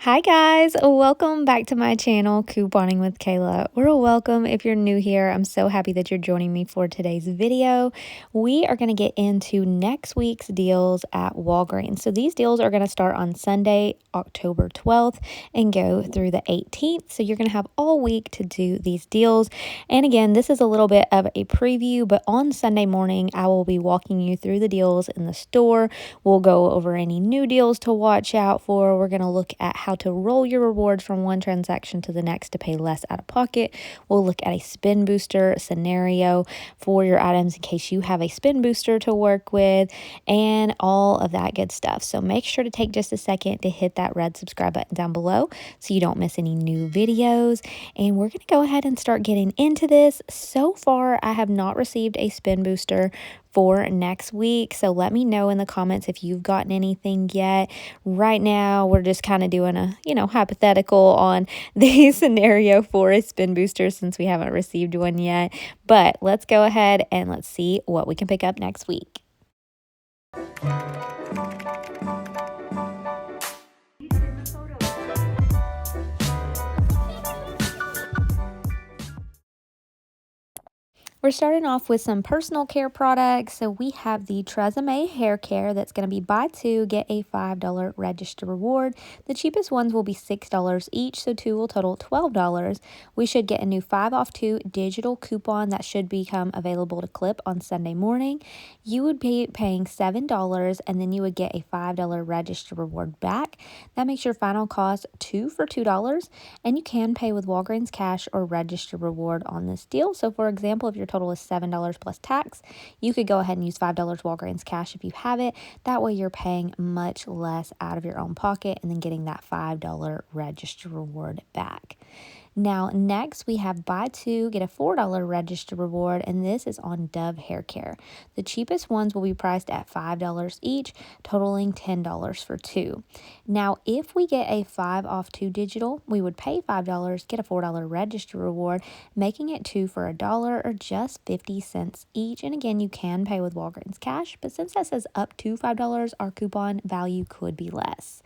Hi guys, welcome back to my channel, Couponing with Kayla, or welcome if you're new here. I'm so happy that you're joining me for today's video. We are going to get into next week's deals at Walgreens. So these deals are going to start on Sunday, October 12th and go through the 18th. So you're going to have all week to do these deals. And again, this is a little bit of a preview, but on Sunday morning, I will be walking you through the deals in the store. We'll go over any new deals to watch out for. We're going to look at how to roll your rewards from one transaction to the next to pay less out of pocket. We'll look at a spin booster scenario for your items in case you have a spin booster to work with and all of that good stuff. So make sure to take just a second to hit that red subscribe button down below so you don't miss any new videos. And we're going to go ahead and start getting into this. So far, I have not received a spin booster for next week. So let me know in the comments if you've gotten anything yet. Right now, we're just kind of doing a, hypothetical on the scenario for a spin booster since we haven't received one yet. But let's go ahead and let's see what we can pick up next week. We're starting off with some personal care products. So we have the TRWCZJR hair care that's going to be buy two, get a $5 register reward. The cheapest ones will be $6 each, so two will total $12. We should get a new 5 off 2 digital coupon that should become available to clip on Sunday morning. You would be paying $7 and then you would get a $5 register reward back. That makes your final cost 2 for $2, and you can pay with Walgreens cash or register reward on this deal. So for example, if your total is $7 plus tax, you could go ahead and use $5 Walgreens cash if you have it. That way you're paying much less out of your own pocket and then getting that $5 register reward back. Now, next we have buy two, get a $4 register reward, and this is on Dove hair care. The cheapest ones will be priced at $5 each, totaling $10 for two. Now, if we get a 5 off 2 digital, we would pay $5, get a $4 register reward, making it 2 for $1 or just 50 cents each. And again, you can pay with Walgreens cash, but since that says up to $5, our coupon value could be less.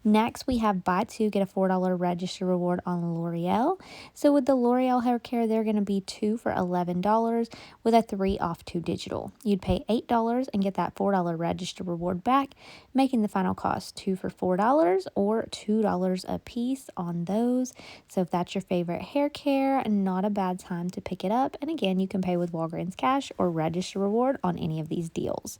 Next, we have buy two, get a $4 register reward on L'Oreal. So with the L'Oreal hair care, they're going to be 2 for $11 with a 3 off 2 digital. You'd pay $8 and get that $4 register reward back, making the final cost 2 for $4 or $2 a piece on those. So if that's your favorite hair care, not a bad time to pick it up. And again, you can pay with Walgreens cash or register reward on any of these deals.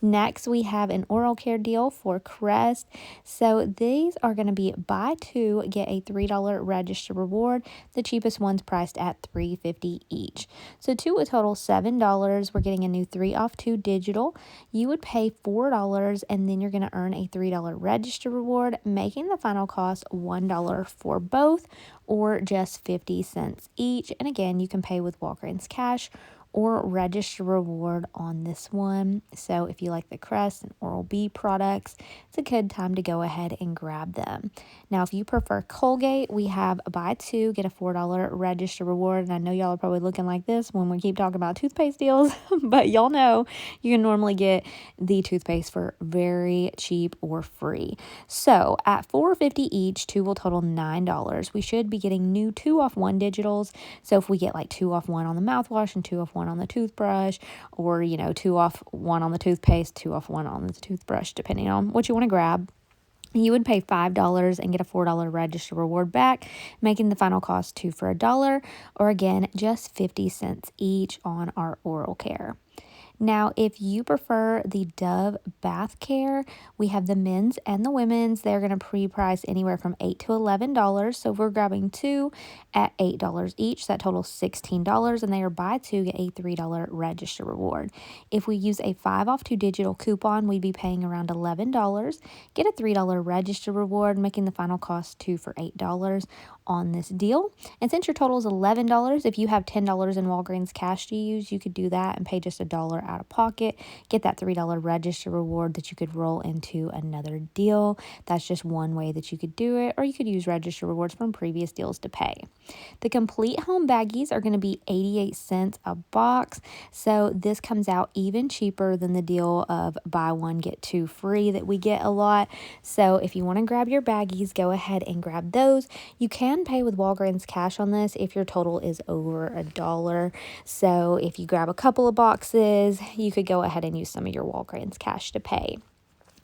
Next, we have an oral care deal for Crest. So these are going to be buy two, get a $3 register reward. The cheapest one's priced at $3.50 each. So two would total $7. We're getting a new 3 off 2 digital. You would pay $4 and then you're going to earn a $3 register reward, making the final cost $1 for both or just 50 cents each. And again, you can pay with Walgreens cash or register reward on this one. So if you like the Crest and Oral-B products, it's a good time to go ahead and grab them. Now, if you prefer Colgate, we have buy two, get a $4 register reward. And I know y'all are probably looking like this when we keep talking about toothpaste deals, but y'all know you can normally get the toothpaste for very cheap or free. So at $4.50 each, two will total $9. We should be getting new 2 off 1 digitals. So if we get like 2 off 1 on the mouthwash and 2 off 1 on the toothbrush, or 2 off 1 on the toothpaste, 2 off 1 on the toothbrush, depending on what you want to grab, you would pay $5 and get a $4 register reward back, making the final cost 2 for $1, or again, just 50 cents each on our oral care. Now, if you prefer the Dove bath care, we have the men's and the women's. They're going to pre-price anywhere from $8 to $11. So if we're grabbing two at $8 each, that totals $16, and they are buy two, get a $3 register reward. If we use a 5 off 2 digital coupon, we'd be paying around $11, get a $3 register reward, making the final cost 2 for $8 on this deal. And since your total is $11, if you have $10 in Walgreens cash to use, you could do that and pay just $1 out of pocket, get that $3 register reward that you could roll into another deal. That's just one way that you could do it, or you could use register rewards from previous deals to pay. The complete home baggies are going to be 88 cents a box, so this comes out even cheaper than the deal of buy one get two free that we get a lot. So if you want to grab your baggies, go ahead and grab those. You can pay with Walgreens cash on this if your total is over $1. So if you grab a couple of boxes, you could go ahead and use some of your Walgreens cash to pay.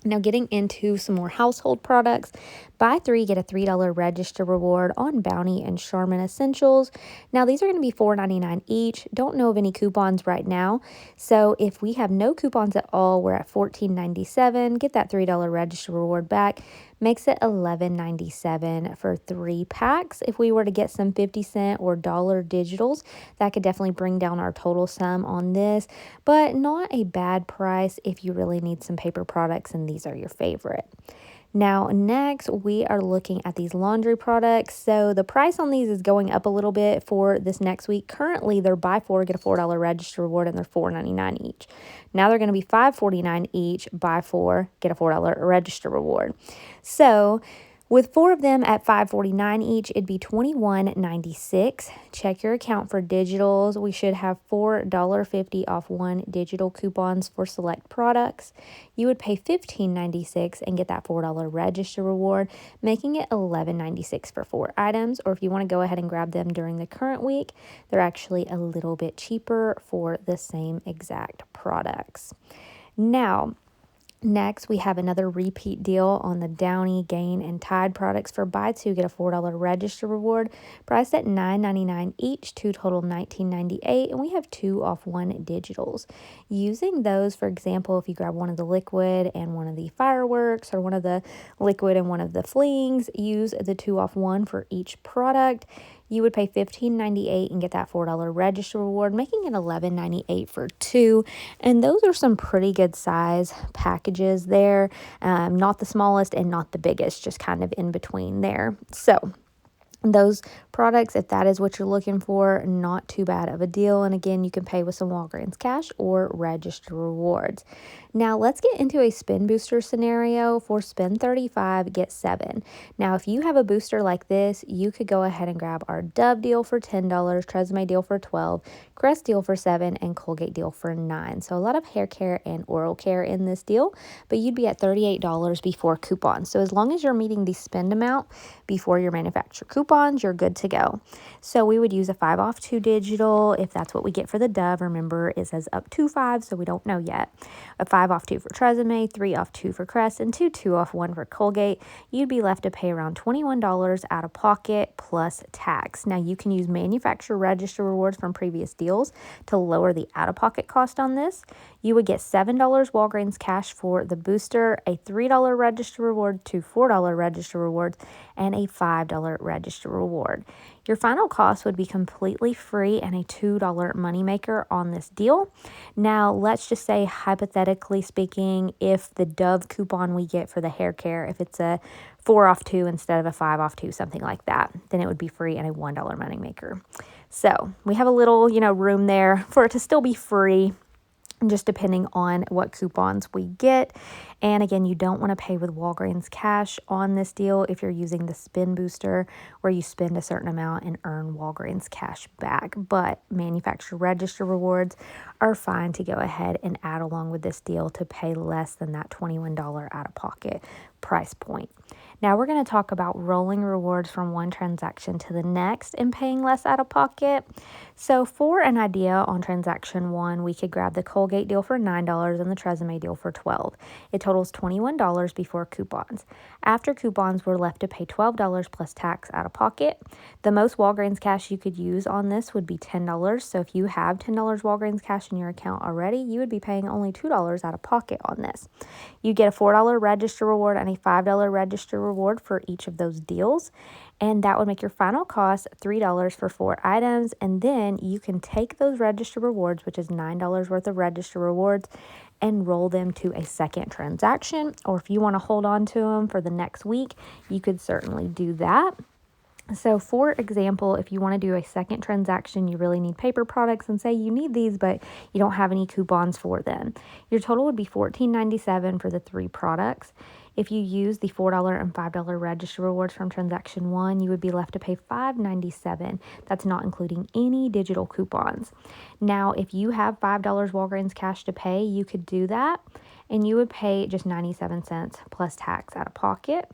Now, getting into some more household products, buy three, get a $3 register reward on Bounty and Charmin Essentials. Now, these are going to be $4.99 each. Don't know of any coupons right now. So if we have no coupons at all, we're at $14.97. Get that $3 register reward back. Makes it $11.97 for 3 packs. If we were to get some 50-cent or dollar digitals, that could definitely bring down our total sum on this, but not a bad price if you really need some paper products and these are your favorite. Now, next, we are looking at these laundry products. So the price on these is going up a little bit for this next week. Currently, they're buy four, get a $4 register reward, and they're $4.99 each. Now they're going to be $5.49 each, buy four, get a $4 register reward. So with 4 of them at $5.49 each, it'd be $21.96. Check your account for digitals. We should have $4.50 off 1 digital coupons for select products. You would pay $15.96 and get that $4 register reward, making it $11.96 for 4 items. Or if you want to go ahead and grab them during the current week, they're actually a little bit cheaper for the same exact products. Now, next, we have another repeat deal on the Downy, Gain, and Tide products for buy 2, get a $4 register reward, priced at $9.99 each, 2 total $19.98, and we have 2 off 1 digitals. Using those, for example, if you grab one of the liquid and one of the fireworks, or one of the liquid and one of the flings, use the 2 off 1 for each product. You would pay $15.98 and get that $4 register reward, making it $11.98 for 2. And those are some pretty good size packages there. Not the smallest and not the biggest, just kind of in between there. So those products, if that is what you're looking for, not too bad of a deal. And again, you can pay with some Walgreens cash or register rewards. Now let's get into a spin booster scenario for spend 35, get 7. Now, if you have a booster like this, you could go ahead and grab our Dove deal for $10, TRWCZJR deal for $12, Crest deal for $7, and Colgate deal for $9. So a lot of hair care and oral care in this deal, but you'd be at $38 before coupons. So as long as you're meeting the spend amount before your manufacturer coupons, you're good to go. So we would use a 5 off 2 digital if that's what we get for the Dove. Remember, it says up to 5, so we don't know yet. A 5 off 2 for TRWCZJR, 3 off 2 for Crest, and 2 off 1 for Colgate. You'd be left to pay around $21 out of pocket plus tax. Now, you can use manufacturer register rewards from previous deals to lower the out-of-pocket cost on this. You would get $7 Walgreens cash for the booster, a $3 register reward, 2 $4 register rewards, and a $5 register reward. Your final cost would be completely free and a $2 moneymaker on this deal. Now, let's just say, hypothetically speaking, if the Dove coupon we get for the hair care, if it's a 4 off 2 instead of a 5 off 2, something like that, then it would be free and a $1 moneymaker. So we have a little, room there for it to still be free, just depending on what coupons we get. And again, you don't want to pay with Walgreens cash on this deal if you're using the spin booster, where you spend a certain amount and earn Walgreens cash back. But manufacturer register rewards are fine to go ahead and add along with this deal to pay less than that $21 out-of-pocket price point. Now we're going to talk about rolling rewards from one transaction to the next and paying less out of pocket. So for an idea on transaction 1, we could grab the Colgate deal for $9 and the TRWCZJR deal for $12. It totals $21 before coupons. After coupons, we're left to pay $12 plus tax out of pocket. The most Walgreens cash you could use on this would be $10. So if you have $10 Walgreens cash in your account already, you would be paying only $2 out of pocket on this. You get a $4 register reward and a $5 register reward for each of those deals, and that would make your final cost $3 for 4 items. And then you can take those register rewards, which is $9 worth of register rewards, and roll them to a second transaction. Or if you want to hold on to them for the next week, you could certainly do that. So for example, if you want to do a second transaction, you really need paper products and say you need these, but you don't have any coupons for them. Your total would be $14.97 for the 3 products. If you use the $4 and $5 register rewards from transaction 1, you would be left to pay $5.97. That's not including any digital coupons. Now, if you have $5 Walgreens cash to pay, you could do that, and you would pay just 97 cents plus tax out of pocket.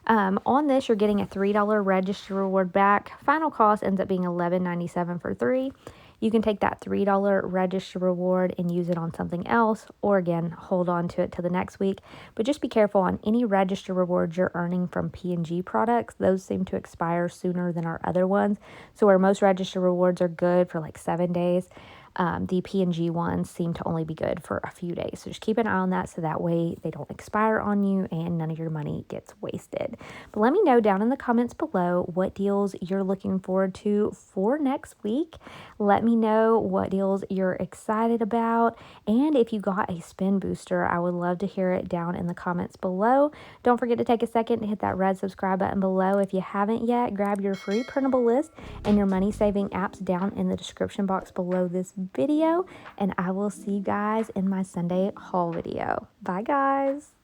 On this, you're getting a $3 register reward back. Final cost ends up being $11.97 for 3. You can take that $3 register reward and use it on something else, or again, hold on to it till the next week. But just be careful on any register rewards you're earning from P&G products. Those seem to expire sooner than our other ones. So where most register rewards are good for like 7 days, the P&G ones seem to only be good for a few days. So just keep an eye on that so that way they don't expire on you and none of your money gets wasted. But let me know down in the comments below what deals you're looking forward to for next week. Let me know what deals you're excited about. And if you got a spin booster, I would love to hear it down in the comments below. Don't forget to take a second to hit that red subscribe button below. If you haven't yet, grab your free printable list and your money saving apps down in the description box below this video, and I will see you guys in my Sunday haul video. Bye guys.